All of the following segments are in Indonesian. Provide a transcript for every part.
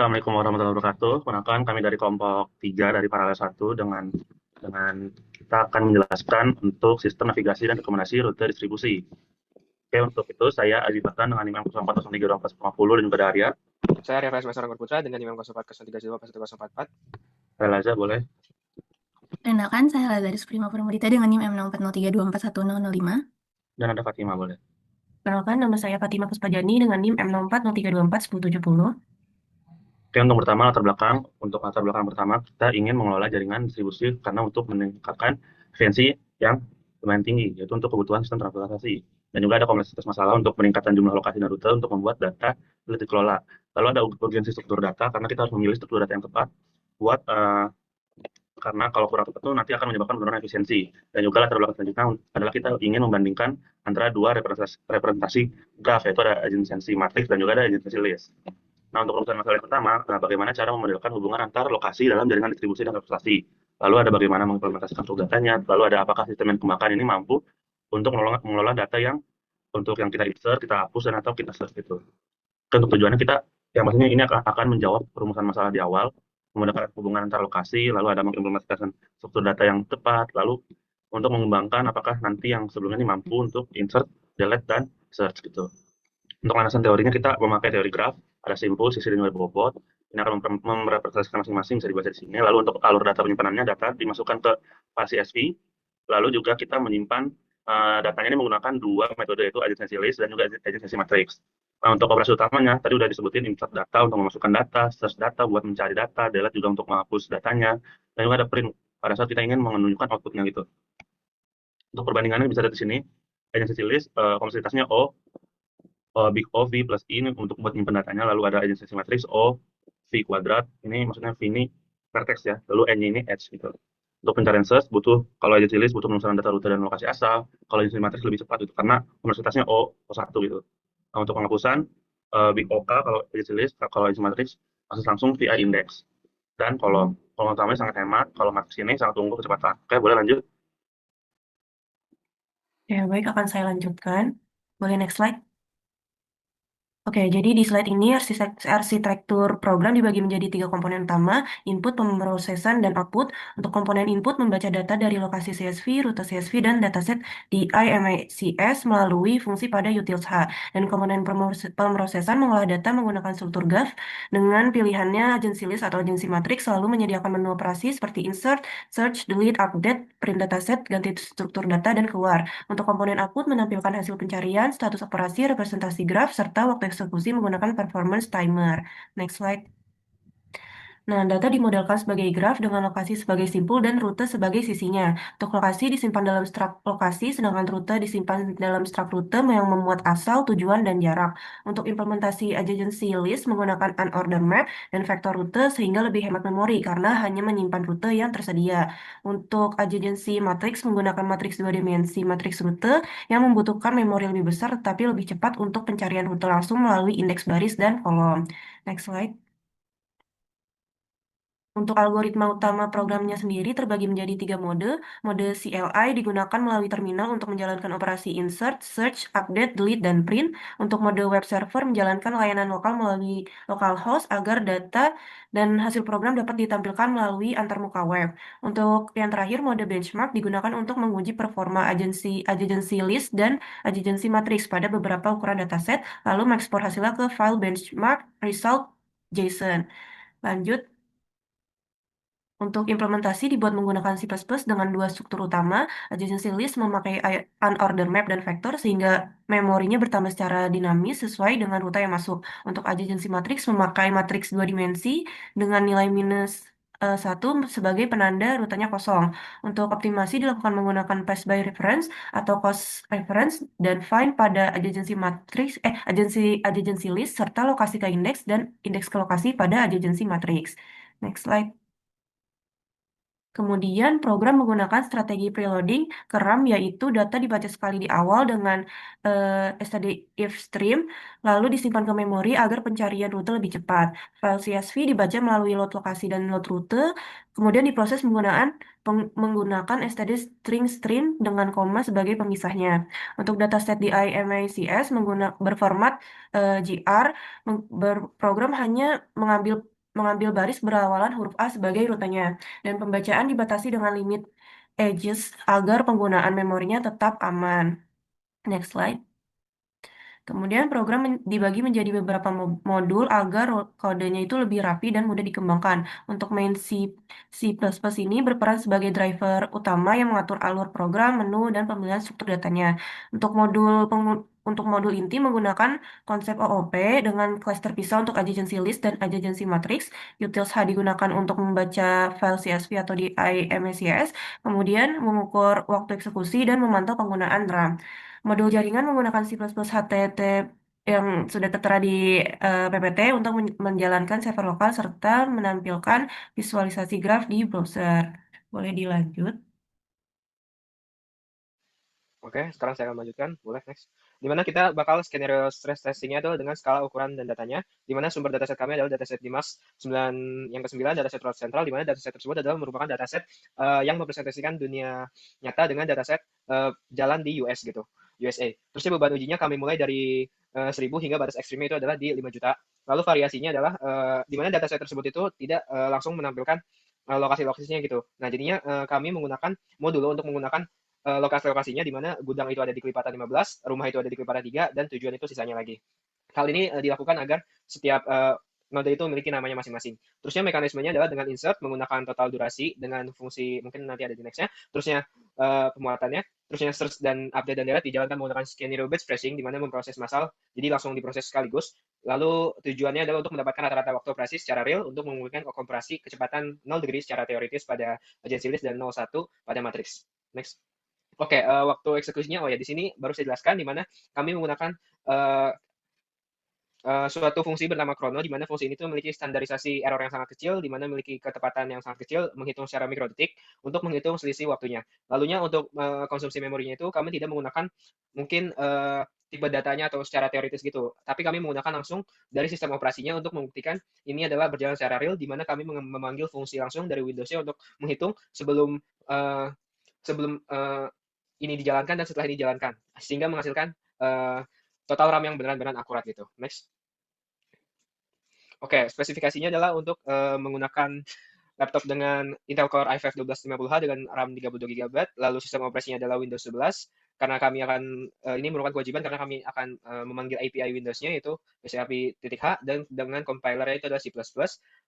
Assalamualaikum warahmatullahi wabarakatuh. Perkenalkan kami dari kelompok 3 dari Paralel 1 dengan kita akan menjelaskan untuk sistem navigasi dan rekomendasi rute distribusi. Oke, untuk itu saya Adi Bahkan dengan NIM 04032450 dan juga ada Arya. Saya Reva Semester Anggur Putra dengan NIM 0403024104. Laza boleh. Perkenalkan, saya Lazarus Prima Purmudita dengan NIM M0403241005. Dan ada Fatima boleh. Perkenalkan, nama saya Fatima Puspajani dengan NIM M0403241070. Oke, untuk latar belakang pertama, kita ingin mengelola jaringan distribusi karena untuk meningkatkan efisiensi yang lumayan tinggi, yaitu untuk kebutuhan sistem transportasi. Dan juga ada kompleksitas masalah untuk peningkatan jumlah lokasi dan rute untuk membuat data sulit dikelola. Lalu ada urgensi struktur data, karena kita harus memilih struktur data yang tepat buat karena kalau kurang tepat itu nanti akan menyebabkan penurunan efisiensi. Dan juga latar belakang selanjutnya adalah kita ingin membandingkan antara dua representasi graf, yaitu ada adjacency matrix dan juga ada adjacency list. Nah, untuk urusan masalah yang pertama, bagaimana cara memodelkan hubungan antar lokasi dalam jaringan distribusi dan representasi. Lalu ada bagaimana mengimplementasikan struktur datanya, lalu ada apakah sistem yang dikembangkan ini mampu untuk mengelola data yang untuk yang kita insert, kita hapus, dan atau kita search gitu. Untuk tujuannya yang pastinya ini akan menjawab perumusan masalah di awal, memudahkan hubungan antar lokasi, lalu ada mengimplementasikan struktur data yang tepat, lalu untuk mengembangkan apakah nanti yang sebelumnya ini mampu untuk insert, delete, dan search gitu. Untuk landasan teorinya kita memakai teori graf, ada simpul, sisi, dan juga bobot. Ini akan merepresentasikan masing-masing, bisa dibaca di sini. Lalu untuk alur data penyimpanannya, data dimasukkan ke file CSV. Lalu juga kita menyimpan datanya ini menggunakan dua metode, yaitu adjacency list dan juga adjacency matrix. Nah, untuk operasi utamanya, tadi udah disebutin insert data untuk memasukkan data, search data buat mencari data, delete juga untuk menghapus datanya, dan juga ada print pada saat kita ingin menunjukkan outputnya gitu. Untuk perbandingannya bisa ada di sini, adjacency list, kompleksitasnya O, big O, V plus I ini untuk buat nyimpen datanya, lalu ada adjacency matrix O, V kuadrat, ini maksudnya V ini vertex ya, lalu N-nya ini edge gitu. Untuk pencarian search kalau adjacency list butuh penelusuran data rute dan lokasi asal, kalau adjacency matrix lebih cepat gitu, karena kompleksitasnya O1 gitu. Nah, untuk penghapusan, big OK kalau adjacency list, kalau adjacency matrix akses langsung via index. Dan kolom utamanya sangat hemat, kalau matrix ini sangat tunggu kecepatan. Oke, boleh lanjut. Ya, baik, akan saya lanjutkan. Boleh next slide. Oke, jadi di slide ini arsitektur program dibagi menjadi 3 komponen utama, input, pemrosesan, dan output. Untuk komponen input membaca data dari lokasi CSV, rute CSV, dan dataset di IMACS melalui fungsi pada utils H. Dan komponen pemrosesan mengolah data menggunakan struktur graph dengan pilihannya agency list atau agency matrix, selalu menyediakan menu operasi seperti insert, search, delete, update, print dataset, ganti struktur data, dan keluar. Untuk komponen output menampilkan hasil pencarian, status operasi, representasi graf, serta waktu eksekusi menggunakan performance timer. Next slide. Nah, data dimodelkan sebagai graf dengan lokasi sebagai simpul dan rute sebagai sisinya. Untuk lokasi disimpan dalam struk lokasi, sedangkan rute disimpan dalam struk rute yang memuat asal, tujuan, dan jarak. Untuk implementasi adjacency list menggunakan unordered map dan vektor rute sehingga lebih hemat memori karena hanya menyimpan rute yang tersedia. Untuk adjacency matrix menggunakan matriks 2 dimensi matriks rute yang membutuhkan memori lebih besar tetapi lebih cepat untuk pencarian rute langsung melalui indeks baris dan kolom. Next slide. Untuk algoritma utama programnya sendiri terbagi menjadi 3 mode. Mode CLI digunakan melalui terminal untuk menjalankan operasi insert, search, update, delete, dan print. Untuk mode web server menjalankan layanan lokal melalui localhost agar data dan hasil program dapat ditampilkan melalui antarmuka web. Untuk yang terakhir, mode benchmark digunakan untuk menguji performa adjacency list dan adjacency matrix pada beberapa ukuran dataset, lalu mengekspor hasilnya ke file benchmark result JSON. Lanjut. Untuk implementasi dibuat menggunakan C++ dengan 2 struktur utama, adjacency list memakai unordered map dan vektor sehingga memorinya bertambah secara dinamis sesuai dengan rute yang masuk. Untuk adjacency matrix memakai matriks 2 dimensi dengan nilai minus 1 sebagai penanda rutenya kosong. Untuk optimasi dilakukan menggunakan pass by reference atau cost reference dan find pada adjacency list serta lokasi ke indeks dan indeks ke lokasi pada adjacency matrix. Next slide. Kemudian program menggunakan strategi preloading ke RAM, yaitu data dibaca sekali di awal dengan std if stream, lalu disimpan ke memori agar pencarian rute lebih cepat. File CSV dibaca melalui load lokasi dan load rute, kemudian diproses menggunakan std string stream dengan koma sebagai pemisahnya. Untuk dataset di IMACS berformat GR, program hanya mengambil mengambil baris berawalan huruf A sebagai rutenya, dan pembacaan dibatasi dengan limit edges agar penggunaan memorinya tetap aman. Next slide. Kemudian program dibagi menjadi beberapa modul agar kodenya itu lebih rapi dan mudah dikembangkan. Untuk main C++ ini berperan sebagai driver utama yang mengatur alur program, menu, dan pemilihan struktur datanya. Untuk modul inti menggunakan konsep OOP dengan kelas terpisah untuk adjacency list dan adjacency matrix. Utils H digunakan untuk membaca file CSV atau di IMSIS, kemudian mengukur waktu eksekusi dan memantau penggunaan RAM. Modul jaringan menggunakan C++ HTTP yang sudah tertera di PPT untuk menjalankan server lokal serta menampilkan visualisasi graf di browser. Boleh dilanjut. Oke, sekarang saya akan melanjutkan. Boleh, next. Di mana kita bakal skenario stress testingnya adalah dengan skala ukuran dan datanya, di mana sumber dataset kami adalah dataset Dimas 9, yang ke-9, dataset Root Central, di mana dataset tersebut adalah merupakan dataset yang mempresentasikan dunia nyata dengan dataset jalan di US gitu, USA. Terusnya beban ujinya kami mulai dari 1000 hingga batas ekstrimnya itu adalah di 5 juta. Lalu variasinya adalah di mana dataset tersebut itu tidak langsung menampilkan lokasi-lokasinya gitu. Nah, jadinya kami menggunakan modulo untuk menggunakan lokasi-lokasinya, di mana gudang itu ada di Kelipatan 15, rumah itu ada di Kelipatan 3, dan tujuan itu sisanya lagi. Hal ini dilakukan agar setiap node itu memiliki namanya masing-masing. Terusnya mekanismenya adalah dengan insert menggunakan total durasi dengan fungsi, mungkin nanti ada di next-nya. Terusnya pemuatannya, terusnya search dan update dan delete dijalankan menggunakan scenario batch pressing, di mana memproses massal, jadi langsung diproses sekaligus. Lalu tujuannya adalah untuk mendapatkan rata-rata waktu operasi secara real untuk memungkinkan kompresi kecepatan 0 degree secara teoritis pada agency list dan 01 pada matriks. Next. Oke, waktu eksekusinya, oh ya di sini baru saya jelaskan di mana kami menggunakan eh, suatu fungsi bernama chrono, di mana fungsi ini tuh memiliki standarisasi error yang sangat kecil, di mana memiliki ketepatan yang sangat kecil, menghitung secara mikrodetik untuk menghitung selisih waktunya. Lalunya untuk konsumsi memorinya itu kami tidak menggunakan mungkin tipe datanya atau secara teoritis gitu, tapi kami menggunakan langsung dari sistem operasinya untuk membuktikan ini adalah berjalan secara real, di mana kami memanggil fungsi langsung dari Windows-nya untuk menghitung sebelum eh, sebelum ini dijalankan dan setelah ini dijalankan, sehingga menghasilkan total RAM yang benar-benar akurat gitu. Next. Oke, spesifikasinya adalah untuk menggunakan laptop dengan Intel Core i5 1250H dengan RAM 32 GB, lalu sistem operasinya adalah Windows 11, karena kami akan, ini merupakan kewajiban karena kami akan memanggil API Windows-nya yaitu SAP.H, dan dengan compiler-nya itu adalah C++.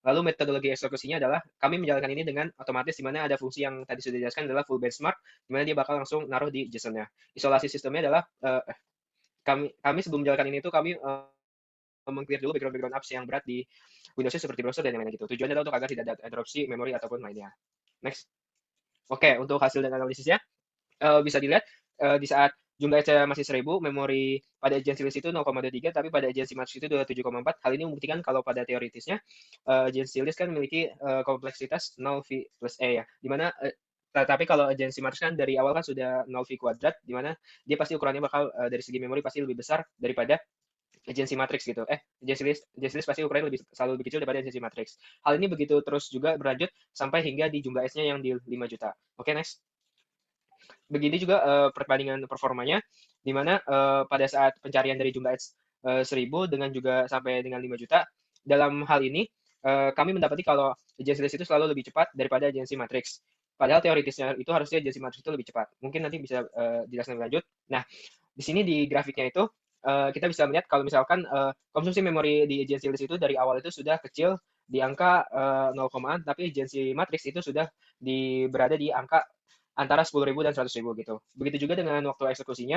Lalu metodologi eksekusinya adalah kami menjalankan ini dengan otomatis, di mana ada fungsi yang tadi sudah dijelaskan adalah full benchmark, di mana dia bakal langsung naruh di JSON-nya. Isolasi sistemnya adalah kami sebelum menjalankan ini tuh kami meng-clear dulu background apps yang berat di Windows seperti browser dan yang lainnya gitu. Tujuannya adalah untuk agar tidak ada interupsi memori ataupun lainnya. Next. Oke, untuk hasil dan analisisnya bisa dilihat di saat jumlah EC masih 1000, memori pada agency list itu 0,23, tapi pada agency matrix itu 27,4. Hal ini membuktikan kalau pada teoritisnya agency list kan memiliki kompleksitas 0 V plus E ya, dimana tapi kalau agency matrix kan dari awal kan sudah 0 V kuadrat, dimana dia pasti ukurannya bakal dari segi memori pasti lebih besar daripada agency matrix gitu. Agency list pasti ukurannya selalu lebih kecil daripada agency matrix. Hal ini begitu terus juga berlanjut sampai hingga di jumlah S-nya yang di 5 juta. Oke, next. Begini juga perbandingan performanya, di mana pada saat pencarian dari jumlah S 1000 dengan juga sampai dengan 5 juta, dalam hal ini kami mendapati kalau agency list itu selalu lebih cepat daripada agency matrix. Padahal teoritisnya itu harusnya agency matrix itu lebih cepat. Mungkin nanti bisa dijelaskan lebih lanjut. Nah, di sini di grafiknya itu kita bisa melihat kalau misalkan konsumsi memori di agency list itu dari awal itu sudah kecil di angka 0, tapi agency matrix itu sudah berada di angka antara 10.000 dan 100.000 gitu. Begitu juga dengan waktu eksekusinya,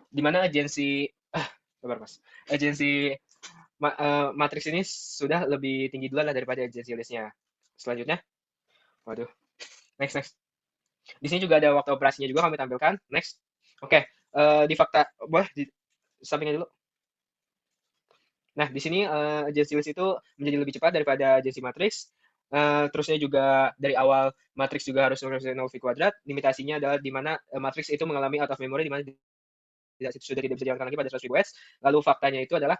di mana agensi agensi matrix ini sudah lebih tinggi duluan lah daripada agensi listnya. Selanjutnya, waduh, next. Di sini juga ada waktu operasinya juga kami tampilkan. Next. Oke, di fakta, boleh di sampingnya dulu. Nah, di sini agency list itu menjadi lebih cepat daripada agency matrix. Terusnya juga dari awal matrix juga harus 0 V kuadrat. Limitasinya adalah di mana matrix itu mengalami out of memory, di mana sudah tidak bisa dijalankan lagi pada 100.000 Hz. Lalu faktanya itu adalah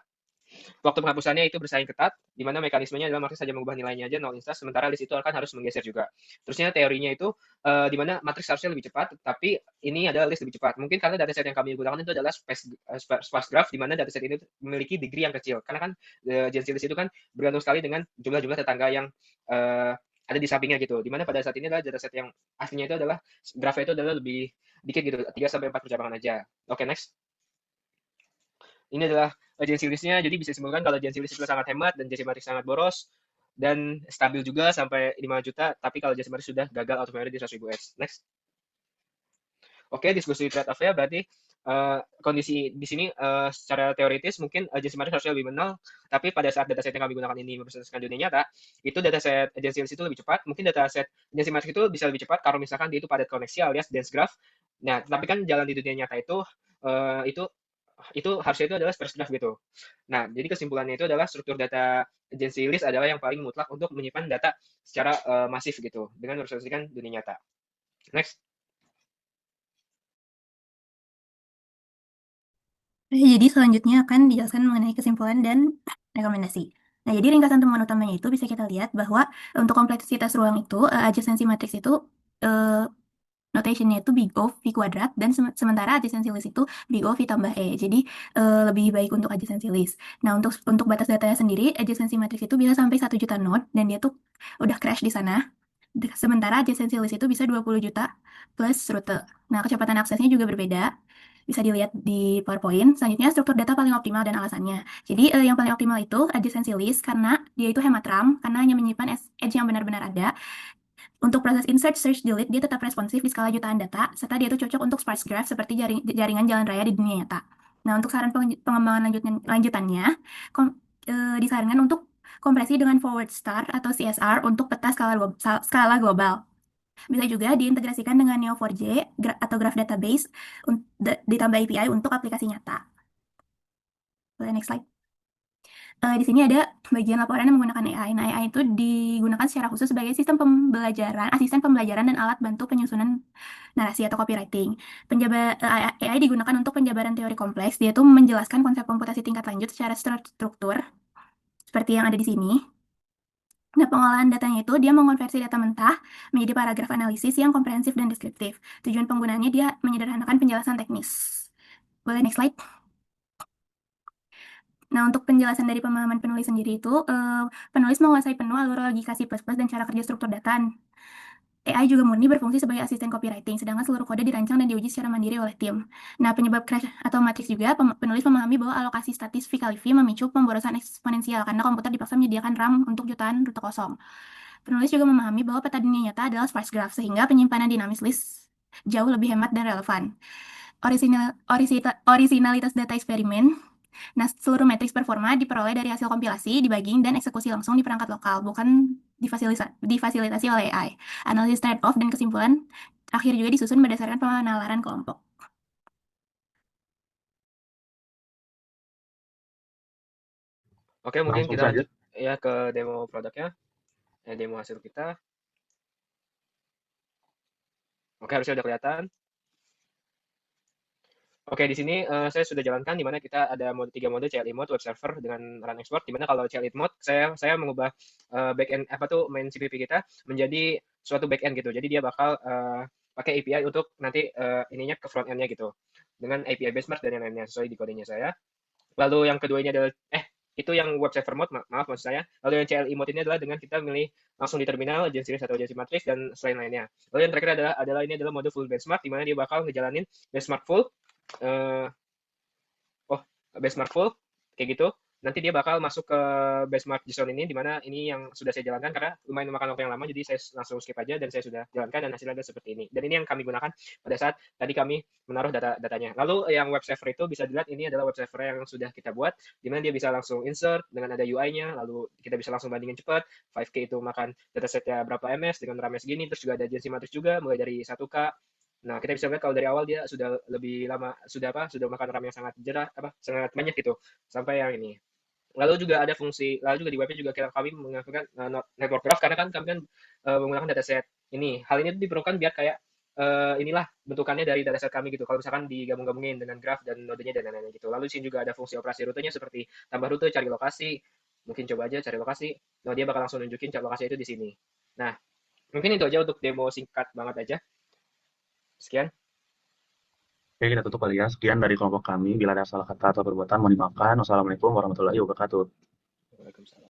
Waktu penghapusannya itu bersaing ketat, di mana mekanismenya adalah matriks saja mengubah nilainya aja 0 instance, sementara list itu akan harus menggeser juga. Terusnya teorinya itu di mana matriks harusnya lebih cepat, tapi ini adalah list lebih cepat. Mungkin karena dataset yang kami gunakan itu adalah sparse graph, di mana dataset ini memiliki degree yang kecil. Karena kan Gensy list itu kan bergantung sekali dengan jumlah-jumlah tetangga yang ada di sampingnya gitu. Dimana pada saat ini adalah dataset yang aslinya itu adalah grafnya itu adalah lebih dikit gitu, 3 sampai 4 percabangan aja. Oke, next. Ini adalah Gensy list-nya, jadi bisa disimpulkan kalau Gensy list itu sangat hemat dan Gensy matrix sangat boros dan stabil juga sampai 5 juta, tapi kalau Gensy matrix sudah gagal out of memory di 100.000 US. Next. Oke, diskusi trade-off-nya berarti kondisi di sini secara teoritis mungkin Gensy matrix harusnya lebih menang, tapi pada saat dataset yang kami gunakan ini mempresentasikan dunia nyata, itu dataset Gensy list itu lebih cepat. Mungkin dataset Gensy matrix itu bisa lebih cepat kalau misalkan dia itu padat koneksi alias dense graph. Nah, tapi kan jalan di dunia nyata itu harusnya itu adalah sparse graph gitu. Nah, jadi kesimpulannya itu adalah struktur data Gensy list adalah yang paling mutlak untuk menyimpan data secara masif gitu dengan merepresentasikan dunia nyata. Next. Jadi selanjutnya akan dijelaskan mengenai kesimpulan dan rekomendasi. Nah, jadi ringkasan temuan utamanya itu bisa kita lihat bahwa untuk kompleksitas ruang itu, adjacency matrix itu notationnya itu big O V kuadrat, dan sementara adjacency list itu big O V tambah E. Jadi lebih baik untuk adjacency list. Nah, untuk batas datanya sendiri, adjacency matrix itu bisa sampai 1 juta node, dan dia tuh udah crash di sana. Sementara adjacency list itu bisa 20 juta plus rute. Nah, kecepatan aksesnya juga berbeda. Bisa dilihat di PowerPoint. Selanjutnya, struktur data paling optimal dan alasannya. Jadi, yang paling optimal itu adjacency list karena dia itu hemat RAM, karena hanya menyimpan edge yang benar-benar ada. Untuk proses insert, search, delete, dia tetap responsif di skala jutaan data, serta dia itu cocok untuk sparse graph seperti jaringan jalan raya di dunia nyata. Nah, untuk saran pengembangan lanjutannya, disarankan untuk kompresi dengan forward star atau CSR untuk peta skala global. Bisa juga diintegrasikan dengan Neo4j atau Graph Database ditambah API untuk aplikasi nyata. Boleh next slide. Di sini ada bagian laporan yang menggunakan AI. Nah, AI itu digunakan secara khusus sebagai sistem pembelajaran, asisten pembelajaran dan alat bantu penyusunan narasi atau copywriting. AI digunakan untuk penjabaran teori kompleks. Dia itu menjelaskan konsep komputasi tingkat lanjut secara struktur, seperti yang ada di sini. Nah, pengolahan datanya itu dia mengonversi data mentah menjadi paragraf analisis yang komprehensif dan deskriptif. Tujuan penggunaannya dia menyederhanakan penjelasan teknis. Boleh next slide. Nah, untuk penjelasan dari pemahaman penulis sendiri itu, penulis menguasai penuh alur logika C++ dan cara kerja struktur data. AI juga murni berfungsi sebagai asisten copywriting, sedangkan seluruh kode dirancang dan diuji secara mandiri oleh tim. Nah, penyebab crash atau matriks juga, penulis memahami bahwa alokasi statis Vicalivy memicu pemborosan eksponensial karena komputer dipaksa menyediakan RAM untuk jutaan rute kosong. Penulis juga memahami bahwa peta dunia nyata adalah sparse graph, sehingga penyimpanan dinamis list jauh lebih hemat dan relevan. Originalitas data eksperimen. Nah, seluruh matriks performa diperoleh dari hasil kompilasi, debugging, dan eksekusi langsung di perangkat lokal, bukan difasilitasi oleh AI. Analisis trade-off dan kesimpulan akhir juga disusun berdasarkan penalaran kelompok. Oke, mungkin Langsung kita saja. lanjut ya ke demo produknya, demo hasil kita. Oke, harusnya udah kelihatan. Oke, di sini saya sudah jalankan di mana kita ada tiga mode CLI mode, web server dengan run export. Di mana kalau CLI mode saya mengubah backend main CPP kita menjadi suatu backend gitu. Jadi dia bakal pakai API untuk nanti ininya ke front end-nya gitu. Dengan API benchmark dan yang lainnya sesuai di kodenya saya. Lalu yang kedua ini adalah itu yang web server mode, maaf maksud saya. Lalu yang CLI mode ini adalah dengan kita milih langsung di terminal Gensy list atau Gensy matrix dan selain lainnya. Lalu yang terakhir adalah ini adalah mode full benchmark di mana dia bakal ngejalanin benchmark full benchmark full kayak gitu. Nanti dia bakal masuk ke benchmark JSON ini, dimana ini yang sudah saya jalankan karena lumayan memakan waktu yang lama, jadi saya langsung skip aja dan saya sudah jalankan dan hasilnya ada seperti ini. Dan ini yang kami gunakan pada saat tadi kami menaruh datanya. Lalu yang web server itu bisa dilihat ini adalah web server yang sudah kita buat, dimana dia bisa langsung insert dengan ada UI-nya, lalu kita bisa langsung bandingin cepat. 5K itu makan datasetnya berapa MS dengan RAM-nya segini, terus juga ada Gensy matrix juga mulai dari 1K. Nah, kita bisa lihat kalau dari awal dia sudah lebih lama, sudah makan RAM yang sangat sangat banyak gitu, sampai yang ini. Lalu juga di webnya juga kami menggunakan network graph karena kan kami kan menggunakan dataset ini. Hal ini diperlukan biar kayak inilah bentukannya dari dataset kami gitu. Kalau misalkan digabung-gabungin dengan graf dan nodenya dan lain-lain gitu. Lalu di sini juga ada fungsi operasi rutenya seperti tambah rute, cari lokasi. Mungkin coba aja cari lokasi. Nah, dia bakal langsung nunjukin cari lokasi itu di sini. Nah, mungkin itu aja untuk demo singkat banget aja. Sekian. Oke, kita tutup kali ya. Sekian dari kelompok kami. Bila ada salah kata atau perbuatan, mohon dimaafkan. Wassalamualaikum warahmatullahi wabarakatuh. Waalaikumsalam.